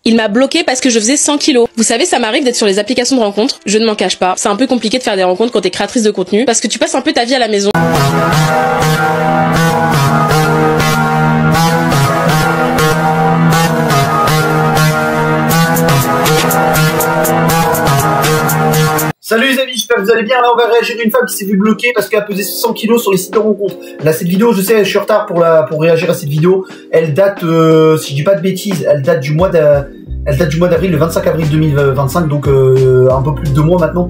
Il m'a bloqué parce que je faisais 100 kilos. Vous savez, ça m'arrive d'être sur les applications de rencontres. Je ne m'en cache pas. C'est un peu compliqué de faire des rencontres quand t'es créatrice de contenu parce que tu passes un peu ta vie à la maison. Salut les amis, j'espère que vous allez bien. Là on va réagir à une femme qui s'est vue bloquer parce qu'elle a pesé 100 kilos sur les sites de rencontres. Là cette vidéo, je sais, je suis en retard pour réagir à cette vidéo. Elle date, si je dis pas de bêtises, elle date du mois d'avril, le 25 avril 2025, donc un peu plus de 2 mois maintenant.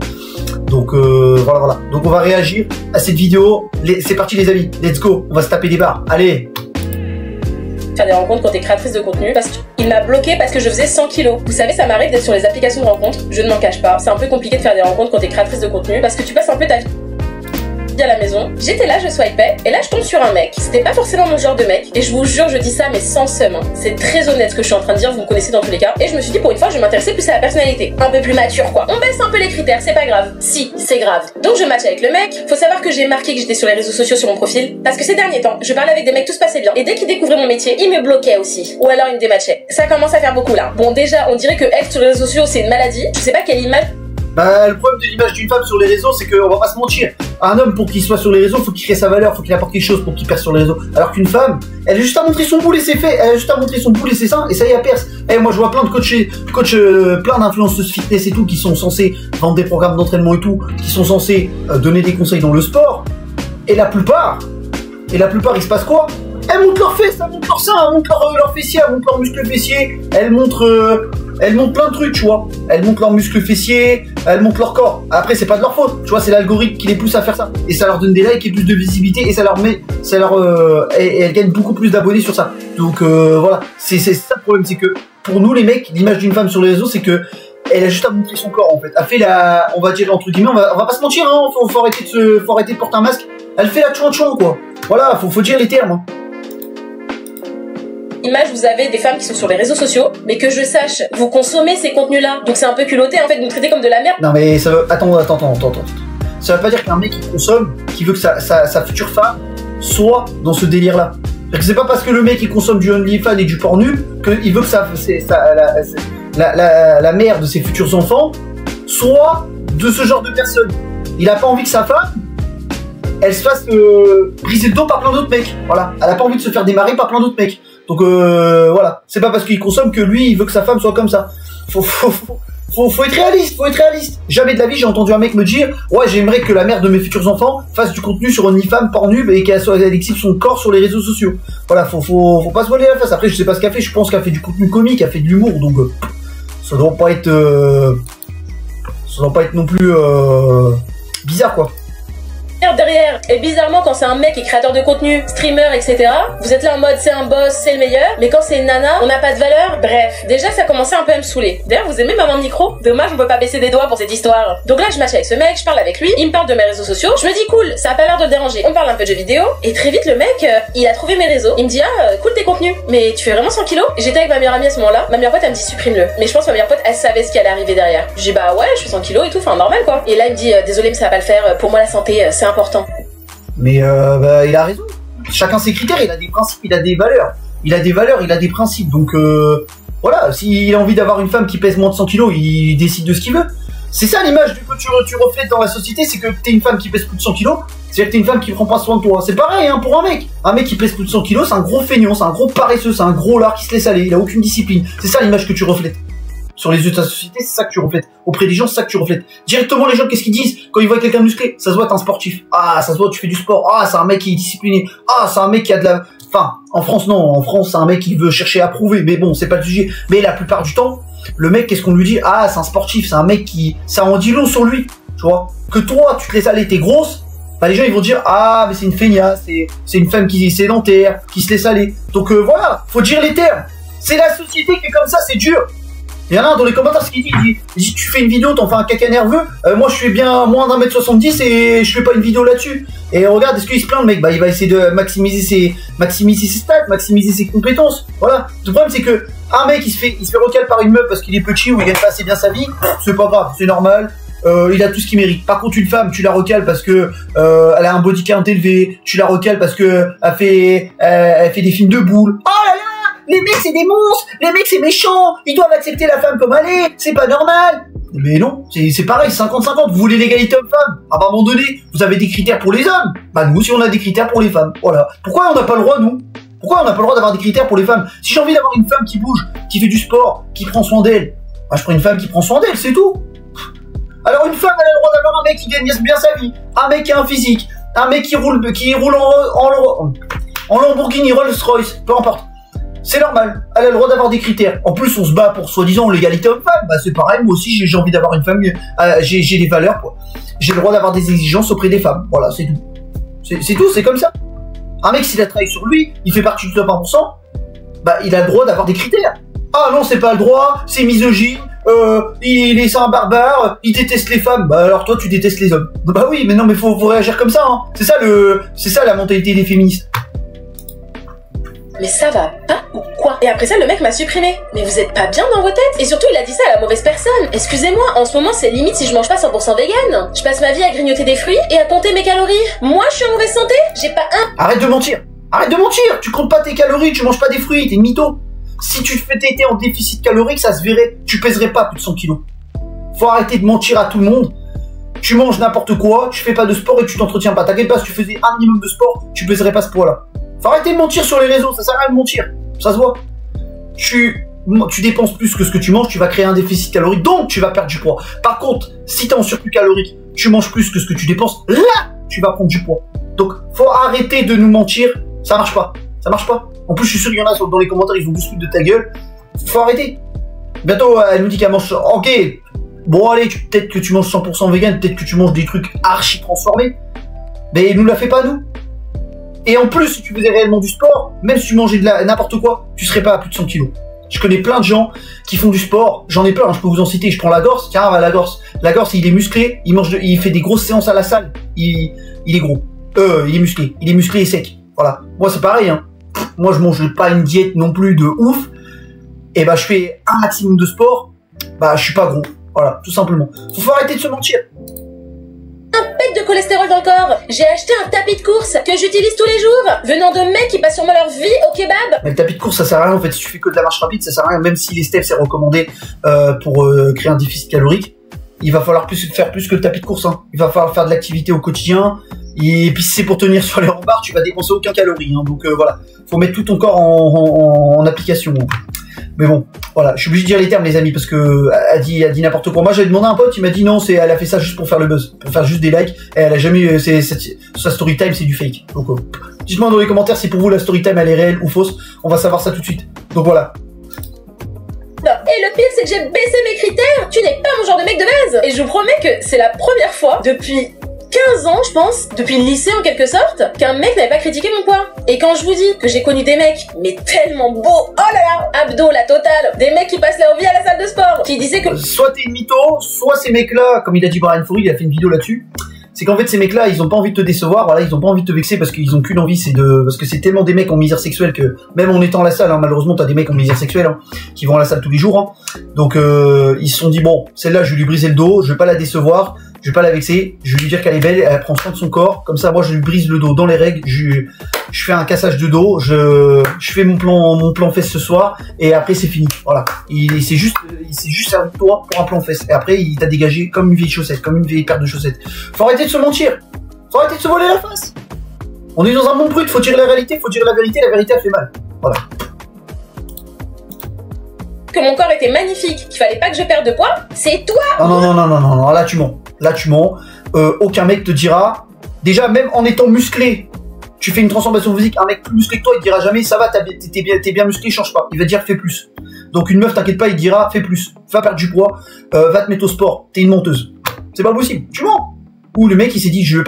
Donc voilà. Donc on va réagir à cette vidéo. C'est parti les amis, let's go, on va se taper des barres, allez. Faire des rencontres quand t'es créatrice de contenu parce qu'il m'a bloqué parce que je faisais 100 kilos. Vous savez, ça m'arrive d'être sur les applications de rencontres. Je ne m'en cache pas. C'est un peu compliqué de faire des rencontres quand t'es créatrice de contenu parce que tu passes un peu ta vie à la maison. J'étais là, je swipais, et là je tombe sur un mec. C'était pas forcément mon genre de mec, et je vous jure, je dis ça mais sans seum. C'est très honnête ce que je suis en train de dire, vous me connaissez dans tous les cas. Et je me suis dit pour une fois, je vais m'intéresser plus à la personnalité, un peu plus mature quoi. On baisse un peu les critères, c'est pas grave. Si, c'est grave. Donc je match avec le mec. Faut savoir que j'ai marqué que j'étais sur les réseaux sociaux sur mon profil, parce que ces derniers temps, je parlais avec des mecs, tout se passait bien. Et dès qu'ils découvraient mon métier, ils me bloquaient aussi. Ou alors ils me dématchaient. Ça commence à faire beaucoup là. Bon déjà, on dirait que être sur les réseaux sociaux c'est une maladie. Je sais pas quelle image. Bah, le problème de l'image d'une femme sur les réseaux, c'est qu'on va pas se mentir. Un homme, pour qu'il soit sur les réseaux, faut qu'il crée sa valeur, faut qu'il apporte quelque chose pour qu'il perce sur les réseaux. Alors qu'une femme, elle a juste à montrer son boule et c'est fait. Elle a juste à montrer son boule et c'est ça, et ça y est, elle perce. Et moi, je vois plein de plein d'influenceuses fitness et tout, qui sont censés vendre des programmes d'entraînement et tout, qui sont censés donner des conseils dans le sport. Et la plupart, il se passe quoi? Elles montrent leurs fesses, elles montrent leurs seins, elles montrent leurs fessiers, elles montrent leurs muscles fessiers, elles montrent plein de trucs, tu vois. Elles montrent leurs muscles fessiers, elles montrent leur corps. Après, c'est pas de leur faute, tu vois, c'est l'algorithme qui les pousse à faire ça. Et ça leur donne des likes et plus de visibilité, et et elles gagnent beaucoup plus d'abonnés sur ça. Donc voilà, c'est ça le problème, c'est que pour nous les mecs, l'image d'une femme sur les réseaux, c'est que elle a juste à montrer son corps en fait. Elle fait on va dire entre guillemets, on va pas se mentir, hein, faut arrêter de porter un masque. Elle fait la chouin quoi. Voilà, faut dire les termes. Hein. Image, vous avez des femmes qui sont sur les réseaux sociaux, mais que je sache, vous consommez ces contenus-là. Donc c'est un peu culotté en fait de nous traiter comme de la merde. Non mais ça veut... Attends. Ça veut pas dire qu'un mec qui consomme, qui veut que sa future femme soit dans ce délire-là. C'est pas parce que le mec il consomme du OnlyFans et du Pornhub qu'il veut que la mère de ses futurs enfants soit de ce genre de personne. Il a pas envie que sa femme elle se fasse briser le dos par plein d'autres mecs. Voilà. Elle a pas envie de se faire démarrer par plein d'autres mecs. Donc voilà. C'est pas parce qu'il consomme que lui il veut que sa femme soit comme ça. Faut être réaliste, Jamais de la vie j'ai entendu un mec me dire ouais j'aimerais que la mère de mes futurs enfants fasse du contenu sur OnlyFans, Pornhub et qu'elle exhibe son corps sur les réseaux sociaux. Voilà, faut pas se voiler la face. Après je sais pas ce qu'elle fait, je pense qu'elle fait du contenu comique, elle fait de l'humour, donc ça doit pas être non plus bizarre quoi. Derrière, et bizarrement quand c'est un mec qui est créateur de contenu, streamer, etc., vous êtes là en mode c'est un boss, c'est le meilleur, mais quand c'est une nana, on n'a pas de valeur. Bref, déjà ça commençait un peu à me saouler. D'ailleurs vous aimez maman micro? Dommage on peut pas baisser des doigts pour cette histoire. Donc là je match avec ce mec, je parle avec lui, il me parle de mes réseaux sociaux, je me dis cool, ça a pas l'air de le déranger, on parle un peu de jeux vidéo, et très vite le mec, il a trouvé mes réseaux, il me dit ah cool tes contenus, mais tu fais vraiment 100 kilos? J'étais avec ma meilleure amie à ce moment-là, ma meilleure pote elle me dit supprime-le, mais je pense que ma meilleure pote elle savait ce qui allait arriver derrière. J'ai dit bah ouais je fais 100 kilos et tout, enfin normal quoi. Et là il me dit désolé mais ça va pas le faire, pour moi la santé c'est important. Mais bah, il a raison. Chacun ses critères, il a des principes, il a des valeurs. Il a des principes. Donc voilà, s'il a envie d'avoir une femme qui pèse moins de 100 kilos, il décide de ce qu'il veut. C'est ça l'image que tu reflètes dans la société, c'est que t'es une femme qui pèse plus de 100 kilos, c'est-à-dire que t'es une femme qui prend pas soin de toi. C'est pareil hein, pour un mec. Un mec qui pèse plus de 100 kilos, c'est un gros feignant, c'est un gros paresseux, c'est un gros lard qui se laisse aller, il a aucune discipline. C'est ça l'image que tu reflètes. Sur les yeux de ta société, c'est ça que tu reflètes. Auprès des gens, c'est ça que tu reflètes. Directement, les gens, qu'est-ce qu'ils disent quand ils voient quelqu'un musclé? Ça se voit, t'es un sportif. Ah, ça se voit, tu fais du sport. Ah, c'est un mec qui est discipliné. Ah, c'est un mec qui a de la... Enfin, en France, non. En France, c'est un mec qui veut chercher à prouver. Mais bon, c'est pas le sujet. Mais la plupart du temps, le mec, qu'est-ce qu'on lui dit? Ah, c'est un sportif. C'est un mec qui... Ça en dit long sur lui. Tu vois? Que toi, tu te laisses aller, t'es grosse. Bah, les gens, ils vont dire, ah, mais c'est une feignasse. C'est une femme qui est sédentaire, qui se laisse aller. Donc voilà, faut dire les termes. C'est la société qui est comme ça, c'est dur. Il y en a un dans les commentaires qui dit tu fais une vidéo, t'en fais un caca nerveux, moi je fais bien moins d'1m70 et je fais pas une vidéo là-dessus. Et regarde, est-ce qu'il se plaint le mec? Bah il va essayer de maximiser ses stats, maximiser ses compétences. Voilà. Le problème c'est que un mec il se fait recal par une meuf parce qu'il est petit ou il gagne pas assez bien sa vie, c'est pas grave, c'est normal. Il a tout ce qu'il mérite. Par contre, une femme, tu la recales parce que elle a un body count élevé, tu la recales parce que elle fait des films de boules. Oh là là, les mecs c'est des monstres, les mecs c'est méchant, ils doivent accepter la femme comme elle est, c'est pas normal. Mais non, c'est pareil, 50-50, vous voulez l'égalité homme-femme. À un moment donné, vous avez des critères pour les hommes. Bah nous aussi on a des critères pour les femmes, voilà. Pourquoi on n'a pas le droit, nous? Pourquoi on n'a pas le droit d'avoir des critères pour les femmes? Si j'ai envie d'avoir une femme qui bouge, qui fait du sport, qui prend soin d'elle, bah je prends une femme qui prend soin d'elle, c'est tout. Alors une femme, elle a le droit d'avoir un mec qui gagne bien sa vie, un mec qui a un physique, un mec qui roule en Lamborghini, Rolls-Royce, peu importe. C'est normal, elle a le droit d'avoir des critères. En plus, on se bat pour soi-disant l'égalité homme-femme. Bah c'est pareil, moi aussi j'ai envie d'avoir une femme, j'ai des valeurs, quoi. J'ai le droit d'avoir des exigences auprès des femmes. Voilà, c'est tout. C'est tout, c'est comme ça. Un mec, s'il a travaillé sur lui, il fait partie du top 1%, bah il a le droit d'avoir des critères. Ah non, c'est pas le droit, c'est misogyne, il est un barbare, il déteste les femmes. Bah alors toi, tu détestes les hommes. Bah oui, mais non, mais faut réagir comme ça, hein. C'est ça la mentalité des féministes. Mais ça va pas ou quoi? Et après ça, le mec m'a supprimé. Mais vous êtes pas bien dans vos têtes? Et surtout, il a dit ça à la mauvaise personne. Excusez-moi, en ce moment, c'est limite si je mange pas 100% vegan. Je passe ma vie à grignoter des fruits et à compter mes calories. Moi, je suis en mauvaise santé? J'ai pas un... Arrête de mentir. Arrête de mentir. Tu comptes pas tes calories, tu manges pas des fruits, t'es une mytho. Si tu t'étais en déficit calorique, ça se verrait. Tu pèserais pas plus de 100 kilos. Faut arrêter de mentir à tout le monde. Tu manges n'importe quoi, tu fais pas de sport et tu t'entretiens pas. T'inquiète pas, si tu faisais un minimum de sport, tu pèserais pas ce poids-là. Faut arrêter de mentir sur les réseaux, ça sert à rien de mentir. Ça se voit. Tu dépenses plus que ce que tu manges, tu vas créer un déficit calorique, donc tu vas perdre du poids. Par contre, si t'es en surplus calorique, tu manges plus que ce que tu dépenses, là, tu vas prendre du poids. Donc, faut arrêter de nous mentir, ça marche pas. Ça marche pas. En plus, je suis sûr qu'il y en a dans les commentaires, ils vont discuter de ta gueule. Faut arrêter. Bientôt, elle nous dit qu'elle mange... Ok, bon allez, peut-être que tu manges 100% vegan, peut-être que tu manges des trucs archi transformés, mais nous la fait pas, nous. Et en plus, si tu faisais réellement du sport, même si tu mangeais de n'importe quoi, tu serais pas à plus de 100 kilos. Je connais plein de gens qui font du sport, j'en ai plein, je peux vous en citer, je prends la Gorse, tiens, la Gorse, il est musclé, il fait des grosses séances à la salle, il est gros, il est musclé et sec, voilà. Moi c'est pareil, hein. Moi je mange pas une diète non plus de ouf, et bah je fais un maximum de sport, bah je suis pas gros, voilà, tout simplement. Faut arrêter de se mentir. Un pet de cholestérol dans le corps. J'ai acheté un tapis de course que j'utilise tous les jours, venant de mecs qui passent sûrement leur vie au kebab. Mais le tapis de course, ça sert à rien en fait. Si tu fais que de la marche rapide, ça sert à rien. Même si les steps c'est recommandé pour créer un déficit calorique, il va falloir faire plus que le tapis de course. Hein. Il va falloir faire de l'activité au quotidien. Et puis si c'est pour tenir sur les remparts, tu vas dépenser aucun calorie. Hein. Donc voilà, faut mettre tout ton corps en application. Mais bon, voilà, je suis obligé de dire les termes, les amis, parce que elle dit n'importe quoi. Moi, j'avais demandé à un pote, il m'a dit non, elle a fait ça juste pour faire le buzz, pour faire juste des likes. Et elle a jamais, sa story time, c'est du fake. Donc, dites-moi dans les commentaires si pour vous la story time elle est réelle ou fausse. On va savoir ça tout de suite. Donc voilà. Et le pire, c'est que j'ai baissé mes critères. Tu n'es pas mon genre de mec de base. Et je vous promets que c'est la première fois depuis 15 ans, je pense, depuis le lycée en quelque sorte, qu'un mec n'avait pas critiqué mon poids. Et quand je vous dis que j'ai connu des mecs, mais tellement beaux, oh là là, abdos, la totale, des mecs qui passent leur vie à la salle de sport, qui disaient que... Soit t'es une mytho, soit ces mecs-là, comme il a dit Brian Foury, il a fait une vidéo là-dessus, c'est qu'en fait ces mecs-là, ils ont pas envie de te décevoir, voilà, ils ont pas envie de te vexer parce qu'ils ont qu'une envie, parce que c'est tellement des mecs en misère sexuelle que, même en étant à la salle, hein, malheureusement t'as des mecs en misère sexuelle, hein, qui vont à la salle tous les jours, hein. Donc ils se sont dit, bon, celle-là je vais lui briser le dos, je vais pas la décevoir, je vais pas la vexer, je vais lui dire qu'elle est belle, elle prend soin de son corps, comme ça moi je lui brise le dos dans les règles, je fais un cassage de dos, je fais mon plan fesse ce soir, et après c'est fini, voilà. Il s'est juste servi de toi pour un plan fesse, et après il t'a dégagé comme une vieille chaussette, comme une vieille paire de chaussettes. Faut arrêter de se mentir, faut arrêter de se voler la face. On est dans un monde brut, faut dire la réalité elle fait mal, voilà. Que mon corps était magnifique, qu'il fallait pas que je perde de poids, c'est toi. Non, là tu mens, aucun mec te dira, déjà même en étant musclé, tu fais une transformation physique, un mec plus musclé que toi, il te dira jamais, ça va, t'es bien musclé, change pas, il va te dire fais plus. Donc une meuf, t'inquiète pas, il te dira fais plus, va perdre du poids, va te mettre au sport, t'es une menteuse. C'est pas possible, tu mens. Ou le mec il s'est dit je vais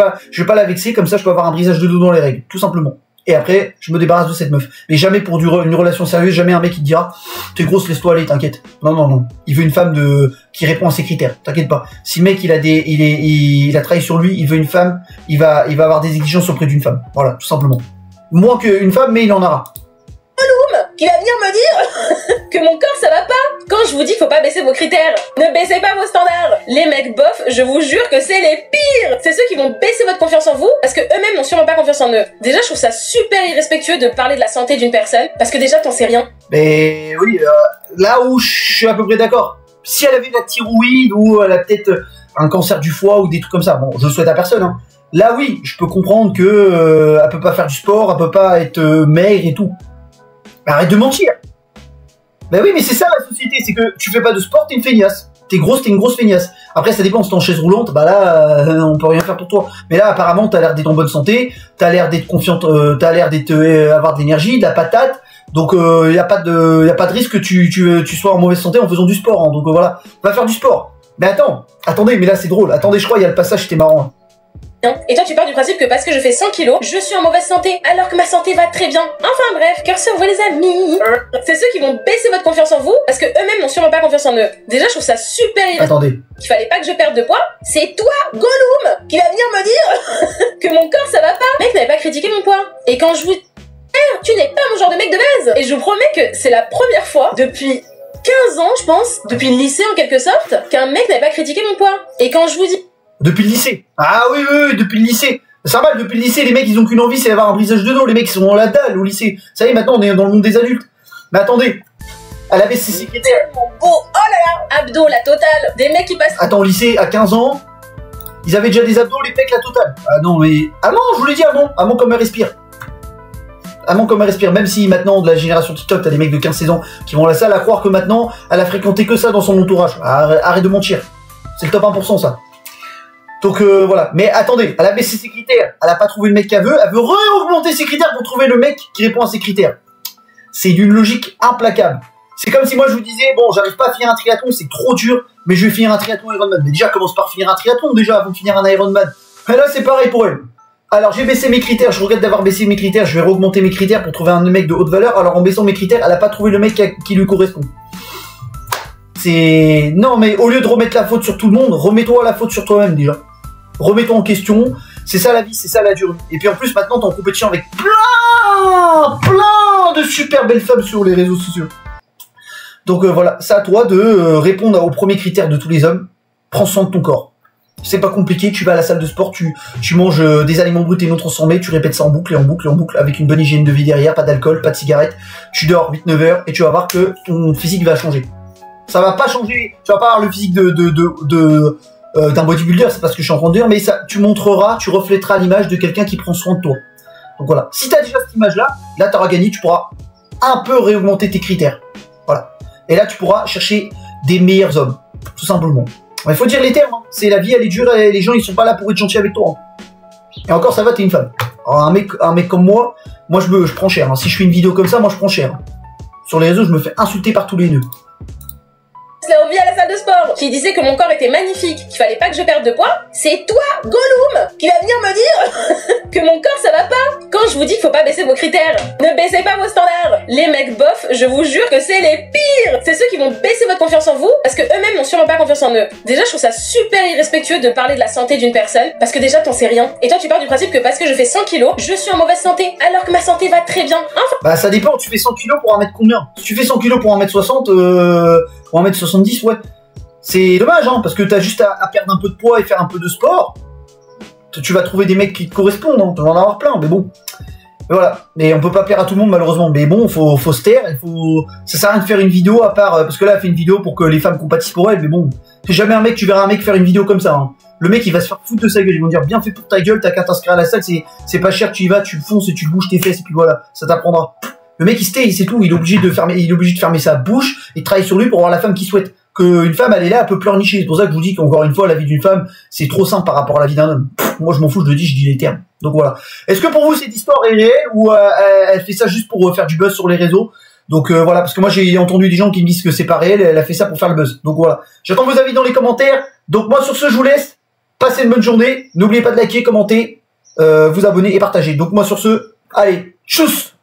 pas la vexer, comme ça je peux avoir un brisage de dos dans les règles, tout simplement. Et après, je me débarrasse de cette meuf. Mais jamais pour une relation sérieuse, jamais un mec qui te dira t'es grosse, laisse-toi aller, t'inquiète. Non. Il veut une femme qui répond à ses critères, t'inquiète pas. Si le mec il a travaillé sur lui, il veut une femme, il va avoir des exigences auprès d'une femme. Voilà, tout simplement. Moins qu'une femme, mais il en aura. qui va venir me dire que mon corps ça va pas. Quand je vous dis qu'il faut pas baisser vos critères, ne baissez pas vos standards. Les mecs bof, je vous jure que c'est les pires. C'est ceux qui vont baisser votre confiance en vous parce que eux-mêmes n'ont sûrement pas confiance en eux. Déjà, je trouve ça super irrespectueux de parler de la santé d'une personne parce que déjà t'en sais rien. Mais oui, là où je suis à peu près d'accord. Si elle avait de la thyroïde ou elle a peut-être un cancer du foie ou des trucs comme ça, bon, je le souhaite à personne, hein. Là oui, je peux comprendre que elle peut pas faire du sport, elle peut pas être maigre et tout. Mais arrête de mentir. Ben oui, mais c'est ça la société, c'est que tu fais pas de sport, t'es une feignasse. T'es grosse, t'es une grosse feignasse. Après, ça dépend, si t'es en chaise roulante, bah là, on peut rien faire pour toi. Mais là, apparemment, t'as l'air d'être en bonne santé, t'as l'air d'être confiante, t'as l'air d'être avoir de l'énergie, de la patate. Donc, y a pas de risque que tu sois en mauvaise santé en faisant du sport. Hein. Donc voilà, va faire du sport. Mais attendez, mais là c'est drôle. Attendez, je crois il y a le passage, c'était marrant. Hein. Et toi tu pars du principe que parce que je fais 100 kilos, je suis en mauvaise santé, alors que ma santé va très bien. Enfin bref, cœur sur vous les amis. C'est ceux qui vont baisser votre confiance en vous, parce que eux-mêmes n'ont sûrement pas confiance en eux. Déjà je trouve ça super Attendez. qu'il fallait pas que je perde de poids. C'est toi, Gollum, qui va venir me dire que mon corps ça va pas. Mec, n'avait pas critiqué mon poids. Et quand je vous... tu n'es pas mon genre de mec de base. Et je vous promets que c'est la première fois depuis 15 ans, je pense, depuis le lycée en quelque sorte, qu'un mec n'avait pas critiqué mon poids. Et quand je vous dis... Depuis le lycée. Ah oui, depuis le lycée. C'est normal, depuis le lycée, les mecs, ils ont qu'une envie, c'est d'avoir un brisage de dos. Les mecs, ils sont dans la dalle au lycée. Ça y est, maintenant, on est dans le monde des adultes. Mais attendez, elle avait ses secrétaires. Oh là là, abdos, la totale. Des mecs qui passent... Attends, au lycée, à 15 ans, ils avaient déjà des abdos, les pecs, la totale. Ah non, mais... Ah non, je vous l'ai dit, avant comme elle respire. Avant comme elle respire, même si maintenant, de la génération TikTok, t'as des mecs de 15-16 ans qui vont à la salle à croire que maintenant, elle a fréquenté que ça dans son entourage. Arrête de mentir. C'est le top 1%, ça. Donc voilà, mais attendez, elle a baissé ses critères, elle a pas trouvé le mec qu'elle veut réaugmenter ses critères pour trouver le mec qui répond à ses critères. C'est d'une logique implacable. C'est comme si moi je vous disais, bon, j'arrive pas à finir un triathlon, c'est trop dur, mais je vais finir un triathlon Ironman. Mais déjà, commence par finir un triathlon déjà avant de finir un Ironman. Et là, c'est pareil pour elle. Alors j'ai baissé mes critères, je regrette d'avoir baissé mes critères, je vais réaugmenter mes critères pour trouver un mec de haute valeur. Alors en baissant mes critères, elle a pas trouvé le mec qui lui correspond. C'est... Non, mais au lieu de remettre la faute sur tout le monde, remets-toi la faute sur toi-même déjà. Remets-toi en question, c'est ça la vie, c'est ça la durée. Et puis en plus, maintenant, t'es en compétition avec plein de super belles femmes sur les réseaux sociaux. Donc voilà, c'est à toi de répondre aux premiers critères de tous les hommes. Prends soin de ton corps. C'est pas compliqué, tu vas à la salle de sport, tu manges des aliments bruts et non transformés, tu répètes ça en boucle et en boucle et en boucle, avec une bonne hygiène de vie derrière, pas d'alcool, pas de cigarette, tu dors 8-9 heures et tu vas voir que ton physique va changer. Ça va pas changer, tu vas pas avoir le physique d'un bodybuilder, c'est pas ce que je suis en train de dire, mais ça, tu montreras, tu reflèteras l'image de quelqu'un qui prend soin de toi. Donc voilà, si t'as déjà cette image-là, là t'auras gagné, tu pourras un peu réaugmenter tes critères. Voilà. Et là tu pourras chercher des meilleurs hommes, tout simplement. Il faut dire les termes, hein. C'est la vie, elle est dure, et les gens ils sont pas là pour être gentils avec toi. Hein. Et encore ça va, t'es une femme. Alors, un mec comme moi je prends cher. Hein. Si je fais une vidéo comme ça, moi je prends cher. Hein. Sur les réseaux, je me fais insulter par tous les nœuds. Leur vie à la salle de sport, qui disait que mon corps était magnifique, qu'il fallait pas que je perde de poids, c'est toi, Gollum, qui va venir me dire que mon corps ça va pas. Quand je vous dis qu'il faut pas baisser vos critères, ne baissez pas vos standards. Les mecs bof, je vous jure que c'est les pires. C'est ceux qui vont baisser votre confiance en vous, parce que eux-mêmes n'ont sûrement pas confiance en eux. Déjà, je trouve ça super irrespectueux de parler de la santé d'une personne, parce que déjà t'en sais rien. Et toi tu pars du principe que parce que je fais 100 kilos, je suis en mauvaise santé, alors que ma santé va très bien. Enfin... Bah ça dépend, tu fais 100 kilos pour 1m combien? Si tu fais 100 kilos pour 1m60, pour 1m70, ouais. C'est dommage, hein, parce que t'as juste à perdre un peu de poids et faire un peu de sport. Tu vas trouver des mecs qui te correspondent, hein. Tu vas en avoir plein, mais bon. Mais voilà. Mais on peut pas plaire à tout le monde, malheureusement. Mais bon, faut se taire. Ça sert à rien de faire une vidéo, à part... Parce que là, elle fait une vidéo pour que les femmes compatissent pour elle, mais bon. C'est jamais un mec, tu verras un mec faire une vidéo comme ça. Hein. Le mec, il va se faire foutre de sa gueule. Ils vont dire, bien fait pour ta gueule, t'as qu'à t'inscrire à la salle, c'est pas cher, tu y vas, tu fonces et tu bouges tes fesses, et puis voilà, ça t'apprendra. Le mec, il se tait, c'est tout. Il est obligé de fermer sa bouche et de travailler sur lui pour avoir la femme qu'il souhaite. Qu'une femme, elle est là, elle peut pleurnicher. C'est pour ça que je vous dis qu'encore une fois, la vie d'une femme, c'est trop simple par rapport à la vie d'un homme. Moi, je m'en fous, je le dis, je dis les termes. Donc voilà. Est-ce que pour vous, cette histoire est réelle ou elle fait ça juste pour faire du buzz sur les réseaux? Donc voilà, parce que moi, j'ai entendu des gens qui me disent que c'est pas réel, elle a fait ça pour faire le buzz. Donc voilà. J'attends vos avis dans les commentaires. Donc moi, sur ce, je vous laisse. Passez une bonne journée. N'oubliez pas de liker, commenter, vous abonner et partager. Donc moi, sur ce, allez, tchuss!